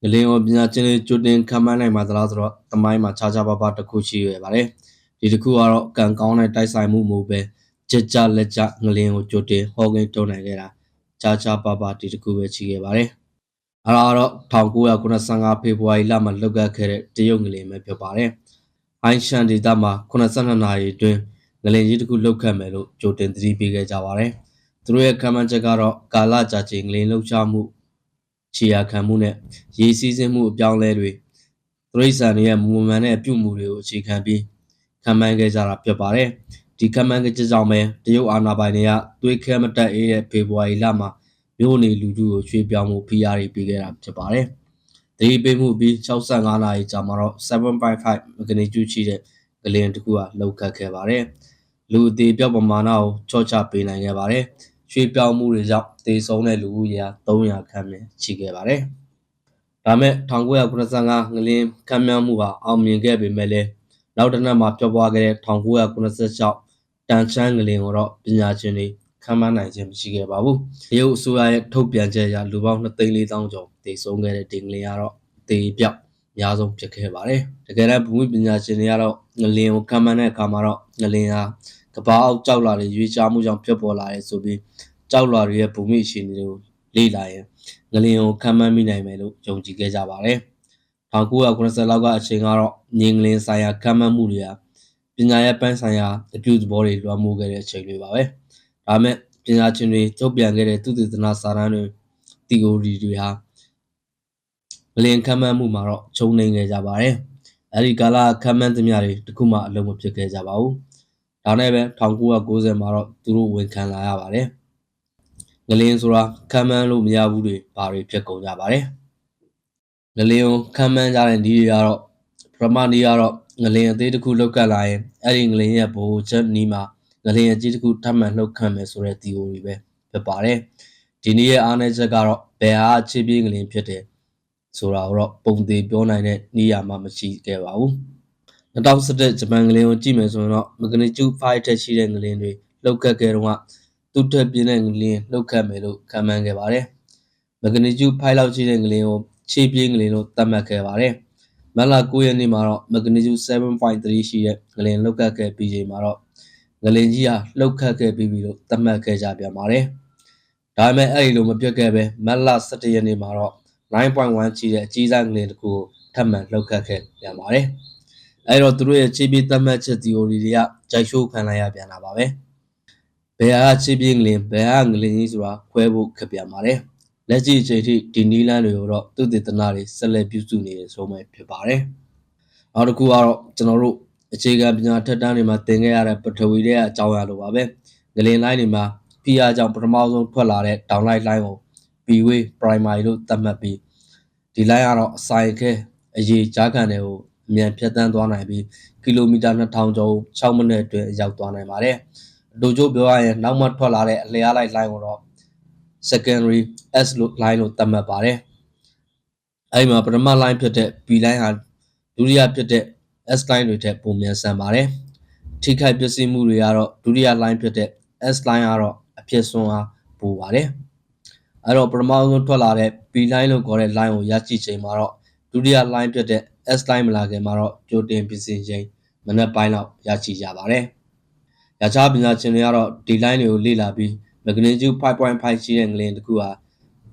ငလင်ကိုပညာရှင်တွေကြိုတင်ခန့်မှန်းနိုင်မှာသလားဆိုတော့သမိုင်းမှာခြားခြားပါးပါးတစ်ခုရှိရပါတယ်။ဒီတစ်ခုကတော့ကံကောင်းတဲ့တိုက်ဆိုင်မှုမျိုးပဲကြကြလက်ကြငလင်ကိုကြိုတင်ဟောကိန်းတုံးနိုင်ခဲ့တာခြားခြားပါးပါးဒီတစ်ခုပဲရှိခဲ့ပါတယ်။အဲ့ဒါတော့1995ဖေဖော်ဝါရီလမှာလှုပ်ခတ်ခဲ့တဲ့တရုတ်ငလင်ပဲဖြစ်ပါတယ်။ဟိုင်းရှန်ဒေသမှာ82နာရီအတွင်းငလင်ကြီးတစ်ခုလှုပ်ခတ်မယ်လို့ကြိုတင်သတိပေးခဲ့ကြပါတယ်။သူတို့ရဲ့ခန့်မှန်းချက်ကတော့ကာလကြာချိန်ငလင်လှုပ်ရှားမှုခြေရာခံမှုနဲ့ရေစီးဆင်းမှုအပြောင်းလဲတွေတရိษံတွေရဲ့မူမှန်တဲ့ပြုမှုတွေကိုအခြေခံပြီးခန့်မှန်းခဲ့ကြတာဖြစ်ပါတယ်။ဒီခန့်မှန်းချက်ကြောင့်ပဲတရုတ်အာဏာပိုင်တွေကသွေးခဲမတက်အေးတဲ့ဖေဖော်ဝါရီလမှာမြို့နေလူထုကိုရွှေ့ပြောင်းမှုဖိအားတွေပေးခဲ့တာဖြစ်ပါတယ်။ဒီပေးမှုပြီး65နာရီကြာမှာတော့ 7.5 မဂနီကျူရှိတဲ့ငလျင်တစ်ခုကလှုပ်ခတ်ခဲ့ပါတယ်။လူအသေးပြောက်ပမာဏကိုချော့ချပေးနိုင်ခဲ့ပါတယ်။ရွှေ့ပြောင်းမှုတွေကြောင့်သေဆုံးတဲ့လူဦးရေ300ခန့်ပဲရှိခဲ့ပါတယ်။ဒါမဲ့1995ငလျင်ခန့်မှန်းမှုဟာအောင်မြင်ခဲ့ပေမဲ့လည်းနောက်တစ်နှစ်မှာပြောပွားခဲ့တဲ့1996တန်ချမ်းငလျင်ကိုတော့ပညာရှင်တွေခန့်မှန်းနိုင်ခြင်းမရှိခဲ့ပါဘူး။တရုတ်အစိုးရရဲ့ထုတ်ပြန်ချက်အရလူပေါင်း2,400,000ကျော်သေဆုံးခဲ့တဲ့ဒီငလျင်ကတော့သေပြောက်အများဆုံးဖြစ်ခဲ့ပါတယ်။တကယ်တမ်းဘူမိပညာရှင်တွေကတော့ငလျင်ကိုခန့်မှန်းတဲ့အခါမှာတော့ငလျင်ဟာကမ္ဘာအောက်ကြောက်လာတဲ့ရွေးချယ်မှုကြောင့်ဖြစ်ပေါ်လာတဲ့ဆိုပြီးကြောက်လာတွေရဲ့ဘူမိအခြေအနေတွေကိုလေ့လာရင်ငလျင်ကိုခန့်မှန်းမိနိုင်မယ်လို့ယုံကြည်ခဲ့ကြပါတယ်။1990လောက်ကအချိန်ကတော့ငလျင်ဆိုင်ရာခန့်မှန်းမှုတွေဟာပညာရေးပိုင်းဆိုင်ရာအပြုသဘောတွေလွှမ်းမိုးခဲ့တဲ့အချိန်တွေပါပဲ။ဒါမဲ့ပညာရှင်တွေထုတ်ပြန်ခဲ့တဲ့သုတေသနစာတမ်းတွေ theory တွေဟာငလျင်ခန့်မှန်းမှုမှာတော့ချုံနေခဲ့ကြပါတယ်။အဲဒီကာလခန့်မှန်းသမျှတွေတခုမှအလုံးမဖြစ်ခဲ့ကြပါဘူး။ဒါနဲ့ပဲ1990မှာတော့သူတို့ဝန်ခံလာရပါတယ်။ငလျင်ဆိုတာခန့်မှန်းလို့မရဘူးတွေဘာတွေဖြစ်ကုန်ကြပါတယ်။ငလျင်ကိုခန့်မှန်းကြတဲ့နည်းတွေကတော့ပထမနည်းကတော့ငလျင်အသေးတစ်ခုလှုပ်ခတ်လာရင်အဲ့ဒီငလျင်ရဲ့ဘိုးချက်နီးမှာငလျင်အကြီးတစ်ခုထပ်မံလှုပ်ခတ်မယ်ဆိုတဲ့ theory ပဲဖြစ်ပါတယ်။ဒီနည်းရဲ့အားနည်းချက်ကတော့ဘယ်ဟာအခြေပြေးငလျင်ဖြစ်တယ်ဆိုတာတော့ပုံသေးပြောနိုင်တဲ့နေရာမှာမရှိခဲ့ပါဘူး။2017ဂျပန်ငလျင်ကိုကြည့်မယ်ဆိုရင်တော့မဂနီကျူ5ထက်ရှိတဲ့ငလျင်တွေလှုပ်ခတ်ခဲ့တော့သူ့ထက်ပြင်းတဲ့ငလျင်လှုပ်ခတ်မယ်လို့ခန့်မှန်းခဲ့ပါတယ်။မဂနီကျူ5လောက်ရှိတဲ့ငလျင်ကိုခြေပြေးငလျင်လို့သတ်မှတ်ခဲ့ပါတယ်။မတ်လ9ရက်နေ့မှာတော့မဂနီကျူ7.3ရှိတဲ့ငလျင်လှုပ်ခတ်ခဲ့ပြီးချိန်မှာတော့ငလျင်ကြီးဟာလှုပ်ခတ်ခဲ့ပြီးပြီလို့သတ်မှတ်ခဲ့ကြပြန်ပါတယ်။ဒါပေမဲ့အဲ့ဒီလိုမပြတ်ခဲ့ပဲမတ်လ17ရက်နေ့မှာတော့9.1ရှိတဲ့အကြီးစားငလျင်တစ်ခုကိုထပ်မံလှုပ်ခတ်ခဲ့ပြန်ပါတယ်။အဲ့တော့သူတို့ရဲ့ခြေပြေးသတ်မှတ်ချက် theory တွေကကြိုက်ရှိုးခံလိုက်ရပြန်တာပါပဲ။ဘယ်ဟာခြေပြေးငလျင်ဘယ်ဟာငလျင်ကြီးဆိုတာခွဲဖို့ခက်ပြန်ပါတယ်။လက်ရှိအချိန်ထိဒီနီးလန်းတွေကိုတော့သူတေသနတွေဆက်လက်ပြုစုနေရဆိုမှဖြစ်ပါတယ်။နောက်တစ်ခုကတော့ကျွန်တော်တို့အခြေခံပညာထက်တန်းတွေမှာသင်ခဲ့ရတဲ့ပထဝီရဲ့အကြောင်းအရာလိုပါပဲ။ငလျင်လိုင်းတွေမှာဖိအားကြောင့်ပထမဆုံးထွက်လာတဲ့တောင်လိုက်လိုင်းကို P-wave primary လို့သတ်မှတ်ပြီးဒီလိုင်းကတော့အဆိုင်ခဲအရေးကြားခံတွေကိုအမြန်ဖြတ်တန်းသွားနိုင်ပြီးကီလိုမီတာ2000ကျော်6မိနစ်အတွင်းရောက်သွားနိုင်ပါတယ်။အတူတူပြောရရင်နောက်မှထွက်လာတဲ့အလျားလိုက်လိုင်းကိုတော့ secondary S လို့ line လို့သတ်မှတ်ပါတယ်။အဲဒီမှာပထမ line ဖြစ်တဲ့ B line ဟာဒုတိယဖြစ်တဲ့ S line တွေထက်ပိုမြန်ဆန်ပါတယ်။ထိခိုက်ပျက်စီးမှုတွေကတော့ဒုတိယ line ဖြစ်တဲ့ S line ကတော့အဖြစ်ဆုံးအားပိုပါတယ်။အဲ့တော့ပထမဆုံးထွက်လာတဲ့ B line လို့ခေါ်တဲ့ line ကိုရရှိချိန်မှာတော့ဒုတိယ line ဖြစ်တဲ့ S line မလာခင်မှာတော့ကြိုတင်ပြင်ဆင်ချိန်မနက်ပိုင်းလောက်ရရှိကြပါတယ်။ရခြားပညာရှင်တွေကတော့ဒီ line တွေကိုလေ့လာပြီးမဂနီကျူ5.5ရှိတဲ့ငလျင်တစ်ခုဟာ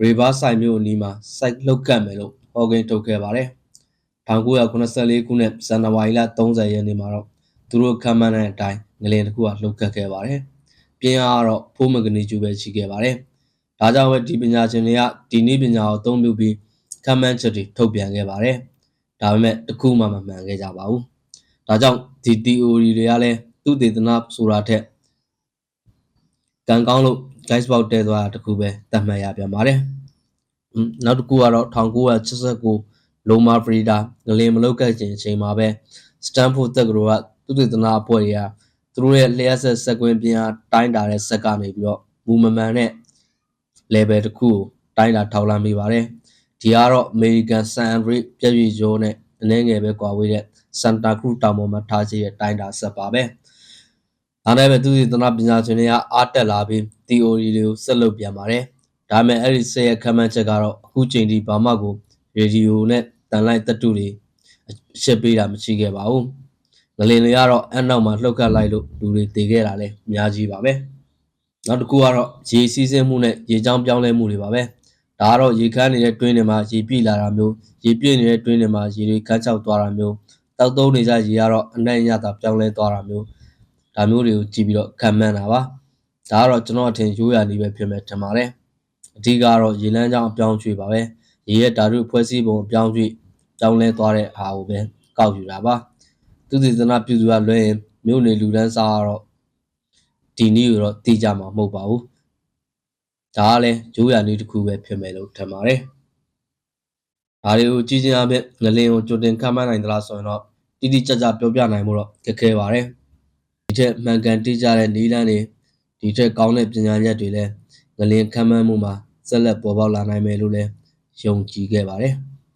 Riverside မြို့အနီးမှာစိုက်လှုပ်ခတ်မယ်လို့ဟောကိန်းထုတ်ခဲ့ပါတယ်။1994ခုနှစ်ဇန်နဝါရီလ30ရက်နေ့မှာတော့သူတို့ခန့်မှန်းတဲ့အတိုင်းငလျင်တစ်ခုကလှုပ်ခတ်ခဲ့ပါတယ်။ပြင်းအားကတော့4မဂနီကျူပဲရှိခဲ့ပါတယ်။ဒါကြောင့်ပဲဒီပညာရှင်တွေကဒီနည်းပညာကိုအသုံးပြုပြီးခန့်မှန်းချက်တွေထုတ်ပြန်ခဲ့ပါတယ်။ဒါပေမဲ့တစ်ခုမှမမှန်ခဲ့ကြပါဘူး။ဒါကြောင့်ဒီ theory တွေကလည်းသူတေသနဆိုတာထက်ကံကောင်းလို့ guys box တဲသွားတာတခုပဲသတ်မှတ်ရပြန်ပါတယ်။နောက်တစ်ခုကတော့1989လိုမာဖရီဒါငလျင်မလုတ်ကတ်ခြင်းအချိန်မှာပဲစတန်ဖို့တက္ကသိုလ်ကသူတေသနအဖွဲ့တွေကသူတို့ရဲ့လျှက်ဆက်စက်ကွင်းပြင်းအားတိုင်းတာတဲ့စက်ကနေပြီးတော့မူမမှန်တဲ့ level တစ်ခုကိုတိုင်းတာထောက်လှမ်းမိပါတယ်။ဒီကတော့ American San Andreas ပြည့်ရွှေကျော်နဲ့အနည်းငယ်ပဲကွာဝေးတဲ့ Santa Cruz တောင်ပေါ်မှာထားရှိတဲ့တိုင်းတာစက်ပါပဲ။ဒါနဲ့ပဲသူတေသနပညာရှင်တွေကအားတက်လာပြီး theory တွေကိုဆက်လုပ်ပြန်ပါတယ်။ဒါပေမဲ့အဲ့ဒီစက်ရဲ့ခန့်မှန်းချက်ကတော့အခုချိန်ထိဘာမှကို ရေဒီယိုနဲ့တန်လိုက်တတုတွေရှစ်ပေးတာမရှိခဲ့ပါဘူးငလင်တွေကတော့အနောက်မှာလှုပ်ခတ်လိုက်လို့လူတွေတည်ခဲ့တာလည်းအများကြီးပါပဲနောက်တစ်ခုကတော့ရေစီးဆင်းမှုနဲ့ရေကြောင်းပြောင်းလဲမှုတွေပါပဲဒါကတော့ရေခမ်းနေတဲ့တွင်းတွေမှာရေပြည့်လာတာမျိုးရေပြည့်နေတဲ့တွင်းတွေမှာရေတွေခမ်းချောက်သွားတာမျိုးတောက်သုံးနေကြရေကတော့အနှံ့ရတာပြောင်းလဲသွားတာမျိုးဒါမျိုးတွေကိုကြည့်ပြီးတော့ခံမှန်းတာပါဒါကတော့ကျွန်တော်အထင်ရိုးရာနည်းပဲဖြစ်မယ်ထင်ပါတယ်အဓိကတော့ရေလမ်းကြောင်းအပြောင်းအရွှေ့ပါပဲရေရဲ့ဓာတုဖွဲ့စည်းပုံအပြောင်းအရွှေ့ပြောင်းလဲသွားတဲ့အားကိုပဲကောက်ယူတာပါသူသေသနာပြုစုရလွဲရင်မြို့နယ်လူတန်းစားကတော့ဒီနည်းကိုတော့သိကြမှာမဟုတ်ပါဘူးဒါကလည်းရိုးရာနည်းတစ်ခုပဲဖြစ်မယ်လို့ထင်ပါတယ်ဒါတွေကိုကြည့်ချင်းအပြင်ငလင်ကိုကြိုတင်ခန့်မှန်းနိုင်သလားဆိုရင်တော့တိတိကျကျပြောပြနိုင်ဖို့တော့ခက်ခဲပါတယ်ဒီထက်မှန်ကန်တိကျတဲ့နည်းလမ်းတွေဒီထက်ကောင်းတဲ့ပညာရပ်တွေလည်းငလင်ခန့်မှန်းမှုမှာဆက်လက်ပေါ်ပေါက်လာနိုင်မယ်လို့လည်းယုံကြည်ခဲ့ပါတယ်